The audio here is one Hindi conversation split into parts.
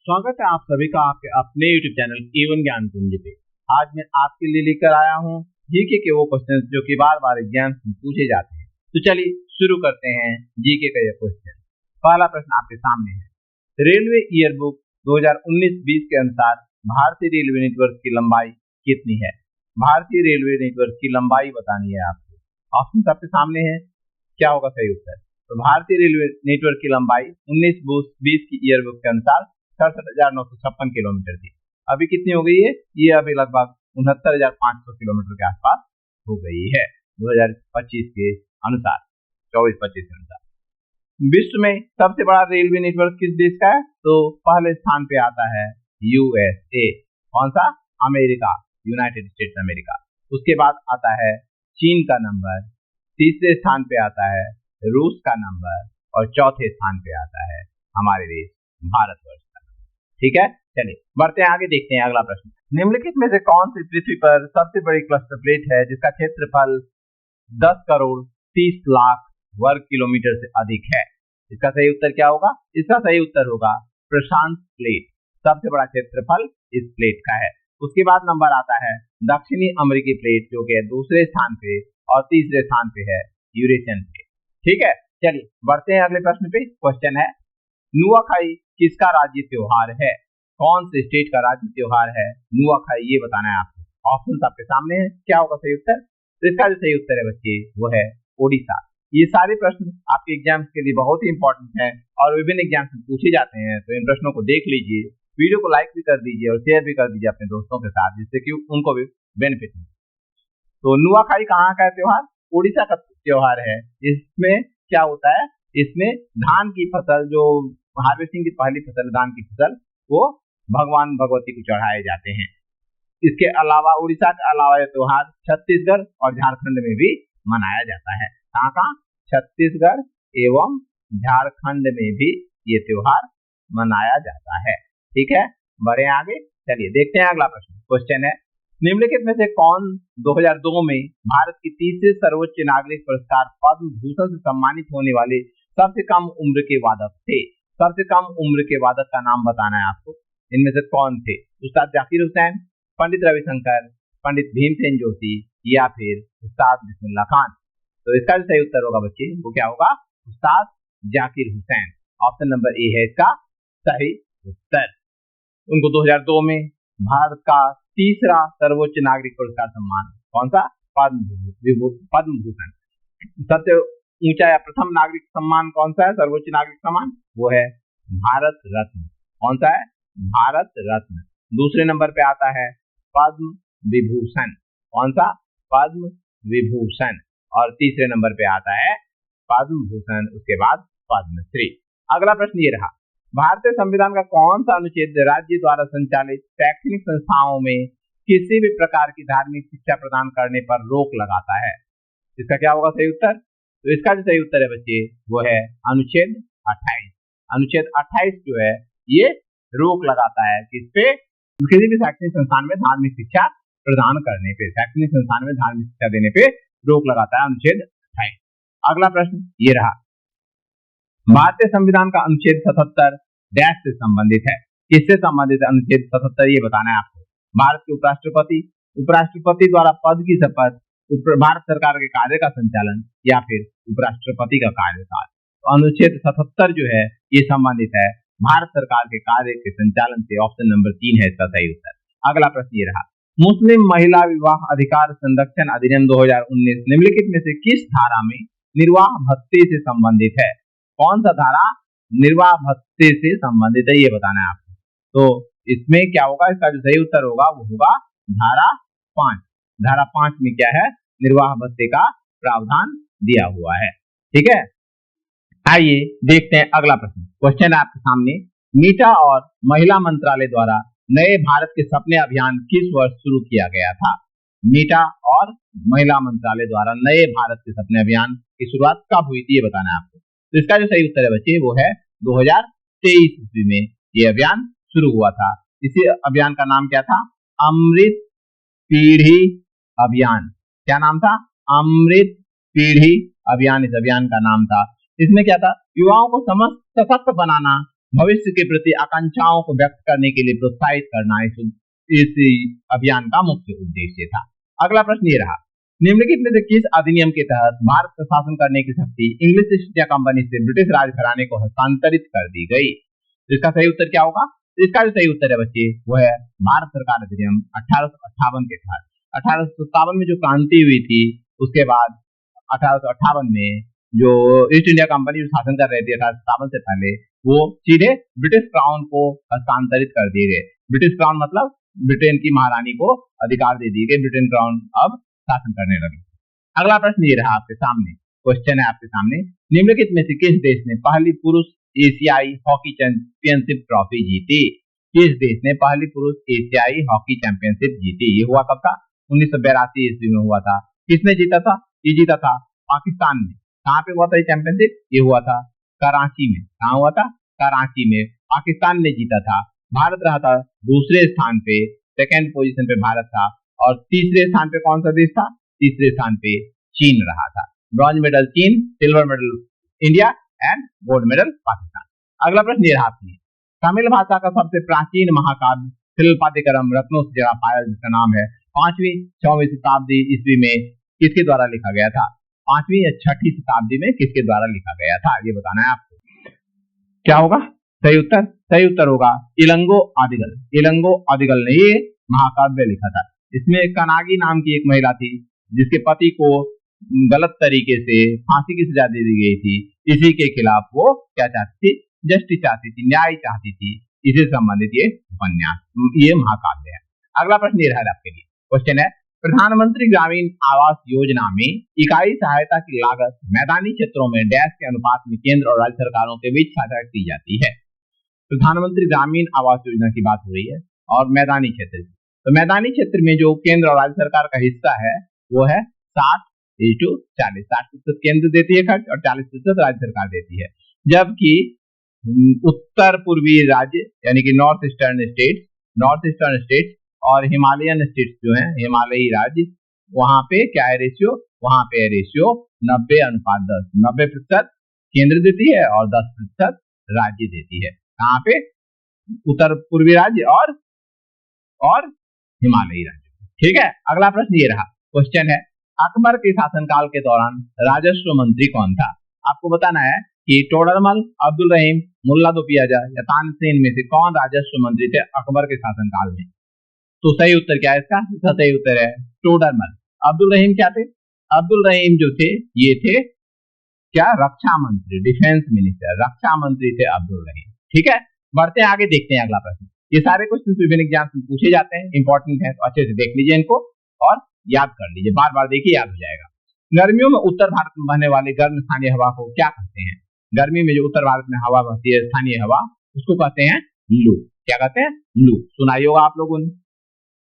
स्वागत है आप सभी का आपके अपने YouTube चैनल एवन ज्ञान कुंज पे। आज मैं आपके लिए लेकर आया हूँ जीके के वो क्वेश्चन जो कि बार बार एग्जाम में पूछे जाते हैं। तो चलिए शुरू करते हैं जीके का यह क्वेश्चन। पहला प्रश्न आपके सामने है, रेलवे ईयरबुक 2019-20 के अनुसार भारतीय रेलवे नेटवर्क की लंबाई कितनी है? भारतीय रेलवे नेटवर्क की लंबाई बतानी है आपको। ऑप्शन आपके सामने है, क्या होगा सही उत्तर? तो भारतीय रेलवे नेटवर्क की लंबाई 19-20 की ईयरबुक के अनुसार 67,956 किलोमीटर थी। अभी कितनी हो गई है? ये अभी लगभग 69,500 किलोमीटर के आसपास हो गई है 2025 के अनुसार, 24-25 के अनुसार। विश्व में सबसे बड़ा रेलवे नेटवर्क किस देश का है? तो पहले स्थान पे आता है यूएसए। कौन सा? America, United states America. उसके बाद आता है चीन का नंबर, तीसरे स्थान पे आता है रूस का नंबर और चौथे स्थान पे आता है हमारे देश भारतवर्ष का। ठीक है, चलिए बढ़ते हैं आगे, देखते हैं अगला प्रश्न। निम्नलिखित में से कौन सी पृथ्वी पर सबसे बड़ी क्लस्टर प्लेट है जिसका क्षेत्रफल 10 करोड़ 30 लाख वर्ग किलोमीटर से अधिक है? इसका सही उत्तर क्या होगा? इसका सही उत्तर होगा प्रशांत प्लेट। सबसे बड़ा क्षेत्रफल इस प्लेट का है। उसके बाद नंबर आता है दक्षिणी अमेरिकी प्लेट जो कि दूसरे स्थान पे, और तीसरे स्थान पे है यूरेशियन प्लेट। ठीक है, चलिए बढ़ते हैं अगले प्रश्न पे। क्वेश्चन है, नुआखाई किसका राज्य त्योहार है? कौन से स्टेट का राज्य त्योहार है नुआखाई, ये बताना है आपको। ऑप्शन आपके सामने है, क्या होगा सही उत्तर? तो इसका जो सही उत्तर है बच्चे वो है ओडिशा। ये सारे प्रश्न आपके एग्जाम्स के लिए बहुत ही इंपॉर्टेंट है और विभिन्न एग्जाम्स में पूछे जाते हैं, तो इन प्रश्नों को देख लीजिए, वीडियो को लाइक भी कर दीजिए और शेयर भी कर दीजिए अपने दोस्तों के साथ, जिससे कि उनको भी बेनिफिट मिले। तो नुआखाई कहाँ का त्योहार? ओडिशा का त्योहार है। इसमें क्या होता है? इसमें धान की फसल, जो हार्वेस्टिंग की पहली फसल धान की फसल, वो भगवान भगवती को चढ़ाए जाते हैं। इसके अलावा उड़ीसा के अलावा यह त्योहार छत्तीसगढ़ और झारखंड में भी मनाया जाता है। कहाँ कहाँ? छत्तीसगढ़ एवं झारखंड में भी ये त्योहार मनाया जाता है। ठीक है, बढ़े आगे, चलिए देखते हैं अगला प्रश्न। क्वेश्चन है, निम्नलिखित में से कौन 2002 में भारत की तीसरे सर्वोच्च नागरिक पुरस्कार पद्म भूषण से सम्मानित होने वाले सबसे कम उम्र के वादक थे? सबसे कम उम्र के वादक का नाम बताना है आपको। इनमें से कौन थे? उस्ताद जाकिर हुसैन, पंडित रविशंकर, पंडित भीमसेन जोशी या फिर उस्ताद बिस्मिल्लाह खान? तो इसका जो सही उत्तर होगा बच्चे वो क्या होगा? उस्ताद Zakir Hussain. Option number A है इसका सही उत्तर। उनको 2002 में भारत का तीसरा सर्वोच्च नागरिक पुरस्कार सम्मान, कौन सा? पद्म भूषण। सबसे ऊंचा या प्रथम नागरिक सम्मान कौन सा है? सर्वोच्च नागरिक सम्मान वो है भारत रत्न। कौन सा है? भारत रत्न। दूसरे नंबर पे आता है पद्म विभूषण। कौन सा? पद्म विभूषण। और तीसरे नंबर पे आता है पद्म भूषण, उसके बाद पद्मश्री। अगला प्रश्न ये रहा, भारतीय संविधान का कौन सा अनुच्छेद राज्य द्वारा संचालित शैक्षणिक संस्थाओं में किसी भी प्रकार की धार्मिक शिक्षा प्रदान करने पर रोक लगाता है? इसका क्या होगा सही उत्तर? तो इसका जो सही उत्तर है बच्चे वो है अनुच्छेद 28। अनुच्छेद 28 जो है ये रोक लगाता है किस पे? किसी भी शैक्षणिक संस्थान में धार्मिक शिक्षा प्रदान करने पे, शैक्षणिक संस्थान में धार्मिक शिक्षा देने पे रोक लगाता है अनुच्छेद 28। अगला प्रश्न ये रहा, भारतीय संविधान का अनुच्छेद 77 डैश से संबंधित है? किससे संबंधित है अनुच्छेद 77? ये बताना है आपको। भारत के उपराष्ट्रपति द्वारा पद की शपथ, भारत सरकार के कार्य का संचालन या फिर उपराष्ट्रपति का कार्यकाल। तो अनुच्छेद 77 जो है ये संबंधित है भारत सरकार के कार्य के संचालन से। ऑप्शन नंबर 3 है इसका सही उत्तर। अगला प्रश्न ये रहा, मुस्लिम महिला विवाह अधिकार संरक्षण अधिनियम 2019 निम्नलिखित में से किस धारा में निर्वाह भत्ते से संबंधित है? कौन सा धारा निर्वाह भत्ते से संबंधित है ये बताना है आपको। तो इसमें क्या होगा? इसका जो सही उत्तर होगा वो होगा धारा 5। धारा 5 में क्या है? निर्वाह भत्ते का प्रावधान दिया हुआ है। ठीक है, आइए देखते हैं अगला प्रश्न। क्वेश्चन है आपके सामने, मीटा और महिला मंत्रालय द्वारा नए भारत के सपने अभियान किस वर्ष शुरू किया गया था? मीटा और महिला मंत्रालय द्वारा नए भारत के सपने अभियान की शुरुआत कब हुई थी ये बताना है आपको। तो इसका जो सही उत्तर है बच्चे वो है 2023 ईस्वी में ये अभियान शुरू हुआ था। इसी अभियान का नाम क्या था? अमृत पीढ़ी अभियान। क्या नाम था? अमृत पीढ़ी अभियान इस अभियान का नाम था। इसमें क्या था? युवाओं को सशक्त बनाना, भविष्य के प्रति आकांक्षाओं को व्यक्त करने के लिए प्रोत्साहित करना इस अभियान का मुख्य उद्देश्य था। अगला प्रश्न ये रहा, निम्नलिखित में से किस अधिनियम के तहत भारत पर शासन करने की शक्ति इंग्लिश ईस्ट इंडिया कंपनी से ब्रिटिश राज घराने को हस्तांतरित कर दी गई? तो इसका सही उत्तर क्या होगा? इसका जो सही उत्तर है बच्चे वो है भारत सरकार अधिनियम 1858 के तहत। 1857 में जो क्रांति हुई थी उसके बाद 1858 में जो ईस्ट इंडिया कंपनी जो शासन कर रही थी 1857 से पहले, वो सीधे ब्रिटिश क्राउन को हस्तांतरित कर दिए गए। ब्रिटिश क्राउन मतलब ब्रिटेन की महारानी को अधिकार दे दिए गए, ब्रिटेन क्राउन अब शासन करने लगे। अगला प्रश्न ये रहा आपके सामने, क्वेश्चन है आपके सामने, निम्नलिखित में से किस देश ने पहली पुरुष एशियाई हॉकी चैंपियनशिप ट्रॉफी जीती? किस देश ने पहली पुरुष एशियाई हॉकी चैंपियनशिप जीती? ये हुआ कब था? 1982 ईस्वी में हुआ था। किसने जीता था? ये जीता था पाकिस्तान ने। कहाँ पे हुआ था ये चैंपियनशिप? ये हुआ था कराची में। कहाँ हुआ था? कराची में। पाकिस्तान ने जीता था। भारत रहा था दूसरे स्थान पे, सेकेंड पोजीशन पे भारत था। और तीसरे स्थान पे कौन सा देश था? तीसरे स्थान पे चीन रहा था। ब्रॉन्ज मेडल चीन, silver medal India and gold medal Pakistan. अगला प्रश्न ये रहा आपके लिए, तमिल भाषा का सबसे प्राचीन महाकाव्य शिल्पादिकरम रत्नों से जड़ा पाया, जिसका नाम है 5वीं 6वीं शताब्दी ईस्वी में किसके द्वारा लिखा गया था? 5वीं या 6ठी शताब्दी में किसके द्वारा लिखा गया था? ये बताना है आपको। क्या होगा सही उत्तर? सही उत्तर होगा इलंगो आदिगल। इलंगो आदिगल ने ये महाकाव्य लिखा था। इसमें कनागी नाम की एक महिला थी जिसके पति को गलत तरीके से फांसी की सजा दे दी गई थी। इसी के खिलाफ वो क्या चाहती थी? जस्टिस चाहती थी, न्याय चाहती थी। इसी से संबंधित ये उपन्यास, ये महाकाव्य है। अगला प्रश्न ये रहा आपके लिए, क्वेश्चन है, प्रधानमंत्री ग्रामीण आवास योजना में इकाई सहायता की लागत मैदानी क्षेत्रों में डैश के अनुपात में केंद्र और राज्य सरकारों के बीच साझा की जाती है? प्रधानमंत्री ग्रामीण आवास योजना की बात हो रही है और मैदानी क्षेत्र की। तो मैदानी क्षेत्र में जो केंद्र और राज्य सरकार का हिस्सा है वो है 60:40। 60% केंद्र देती है खर्च और 40% राज्य सरकार देती है। जबकि उत्तर पूर्वी राज्य यानी कि नॉर्थ ईस्टर्न स्टेट्स और हिमालयन स्टेट्स जो हैं, हिमालयी राज्य, वहां पे क्या है रेशियो? वहां पे है रेशियो 90:10। 90% केंद्र देती है और 10% राज्य देती है। कहाँ पे? उत्तर पूर्वी राज्य और हिमालयी राज्य। ठीक है। अगला प्रश्न ये रहा, क्वेश्चन है, अकबर के शासनकाल के दौरान राजस्व मंत्री कौन था? आपको बताना है कि टोडरमल, अब्दुल रहीम, मुल्ला दो पियाजा या तानसेन में से कौन राजस्व मंत्री थे अकबर के शासनकाल में? तो सही उत्तर क्या है इसका? इसका सही उत्तर है टोडरमल। अब्दुल रहीम क्या थे? अब्दुल रहीम जो थे ये थे क्या? रक्षा मंत्री, डिफेंस मिनिस्टर, रक्षा मंत्री थे अब्दुल रहीम। ठीक है, बढ़ते हैं आगे, देखते हैं अगला प्रश्न। ये सारे क्वेश्चन विभिन्न एग्जाम में पूछे जाते हैं, इंपॉर्टेंट है, तो अच्छे से देख लीजिए इनको और याद कर लीजिए, बार बार देखिए, याद हो जाएगा। गर्मियों में उत्तर भारत में बहने वाली गर्म स्थानीय हवा को क्या कहते हैं? गर्मी में जो उत्तर भारत में हवा बहती है, स्थानीय हवा, उसको कहते हैं लू। क्या कहते हैं? लू। सुनाई होगा आप लोगों ने।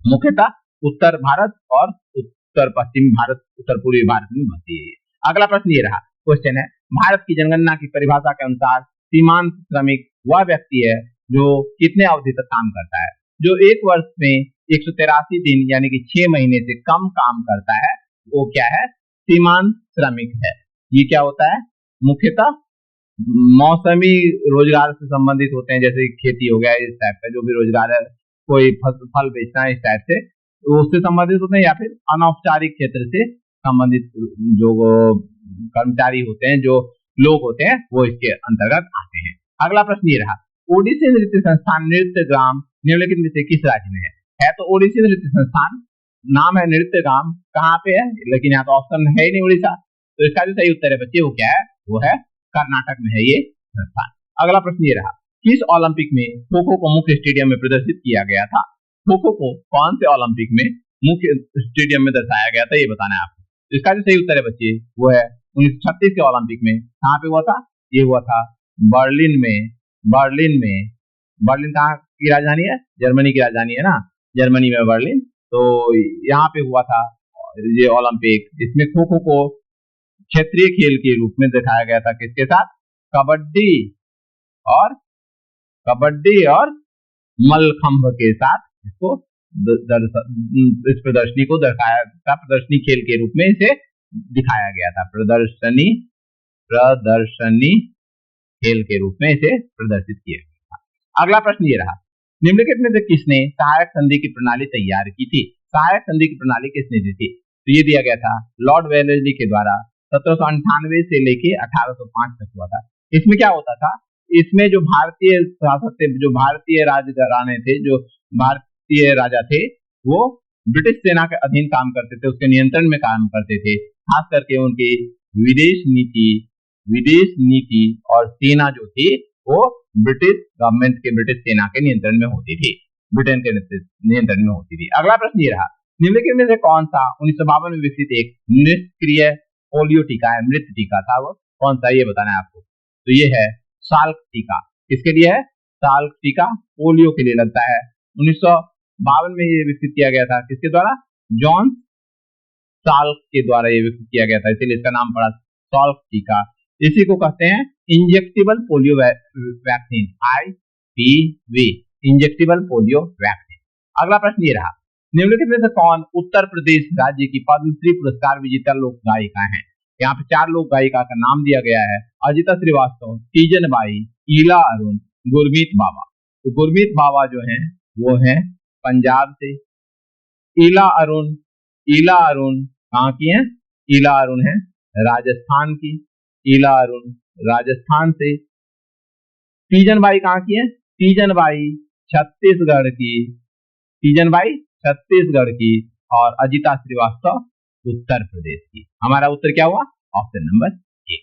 मुख्यतः उत्तर भारत और उत्तर पश्चिमी भारत, उत्तर पूर्वी भारत में बहती है। अगला प्रश्न ये रहा, क्वेश्चन है, भारत की जनगणना की परिभाषा के अनुसार सीमांत श्रमिक वह व्यक्ति है जो कितने अवधि तक काम करता है? जो एक वर्ष में 183 दिन यानी कि 6 महीने से कम काम करता है वो क्या है? सीमांत श्रमिक है। ये क्या होता है? मुख्यतः मौसमी रोजगार से संबंधित होते हैं, जैसे खेती हो गया, इस टाइप का जो भी रोजगार है, कोई फल बेचना है, इस टाइप से उससे संबंधित होते हैं, या फिर अनौपचारिक क्षेत्र से संबंधित जो कर्मचारी होते हैं, जो लोग होते हैं, वो इसके अंतर्गत आते हैं। अगला प्रश्न ये रहा, ओडिसी नृत्य संस्थान नृत्य ग्राम निम्नलिखित में से किस राज्य में है? तो ओडिसी नृत्य संस्थान नाम है नृत्य ग्राम, कहाँ पे है? लेकिन यहाँ तो ऑप्शन है ही नहीं उड़ीसा, तो इसका जो सही उत्तर है बच्चे वो क्या है? वो है कर्नाटक में है ये संस्थान। अगला प्रश्न ये रहा, किस ओलंपिक में खो खो को मुख्य स्टेडियम में प्रदर्शित किया गया था? खो खो को कौन से ओलंपिक में मुख्य स्टेडियम में दर्शाया गया था, ये बताना है आपको। तो इसका जो सही उत्तर है बच्चे वो है 1936 के ओलंपिक में। कहाँ पे हुआ था? ये हुआ था बर्लिन में। बर्लिन कहाँ की राजधानी है? जर्मनी की राजधानी है ना, जर्मनी में बर्लिन। तो यहाँ पे हुआ था ये ओलंपिक। इसमें खो खो को क्षेत्रीय खेल के रूप में दिखाया गया था, किसके साथ? कबड्डी और मल्लखंभ के साथ इसको इस प्रदर्शनी को दर्शाया था, प्रदर्शनी खेल के रूप में इसे दिखाया गया था, प्रदर्शनी खेल के रूप में इसे प्रदर्शित किया गया। अगला प्रश्न ये रहा, निम्नलिखित में से किसने सहायक संधि की प्रणाली तैयार की थी? सहायक संधि की प्रणाली किसने दी थी? तो ये दिया गया था लॉर्ड वेलेस्ली के द्वारा 1798 से लेके 1805 तक हुआ था। इसमें क्या होता था, इसमें जो भारतीय शासक थे, जो भारतीय राजघराने थे, जो भारतीय राजा थे, वो ब्रिटिश सेना के अधीन काम करते थे, उसके नियंत्रण में काम करते थे। खास करके उनकी विदेश नीति और सेना जो थी वो ब्रिटिश गवर्नमेंट के, ब्रिटिश सेना के नियंत्रण में होती थी, ब्रिटेन के नियंत्रण में होती थी। अगला प्रश्न ये रहा, निम्नलिखित में से कौन सा 1952 में विकसित एक निष्क्रिय पोलियो टीका है? मृत टीका था वो, कौन सा ये बताना है आपको। तो ये है साल्क टीका। किसके लिए है? साल्क टीका पोलियो के लिए लगता है। 1952 में ये विकसित किया गया था, किसके द्वारा? जॉन साल्क के द्वारा ये विकसित किया गया था, इसलिए इसका नाम पड़ा साल्क टीका। इसी को कहते हैं injectable polio vaccine, IPV, injectable polio vaccine. अगला प्रश्न ये रहा, निम्नलिखित में से कौन उत्तर प्रदेश राज्य की पद्मश्री पुरस्कार विजेता लोक गायिका हैं? यहाँ पे 4 लोक गायिका का नाम दिया गया है, अजिता श्रीवास्तव, तीजन बाई, ईला अरुण, गुरमीत बाबा। तो गुरमीत बाबा जो हैं वो हैं पंजाब से, ईला अरुण कहाँ की हैं? ईला अरुण है राजस्थान की, ईला अरुण राजस्थान से। तीजन बाई कहाँ की है? तीजन बाई छत्तीसगढ़ की, और अजिता श्रीवास्तव उत्तर प्रदेश की। हमारा उत्तर क्या हुआ? Option number 1।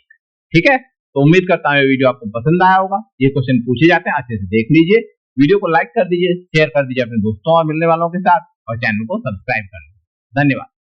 ठीक है, तो उम्मीद करता हूँ ये वीडियो आपको पसंद आया होगा। ये क्वेश्चन पूछे जाते हैं, अच्छे से देख लीजिए। वीडियो को लाइक कर दीजिए, शेयर कर दीजिए अपने दोस्तों और मिलने वालों के साथ, और चैनल को सब्सक्राइब कर लीजिए। धन्यवाद।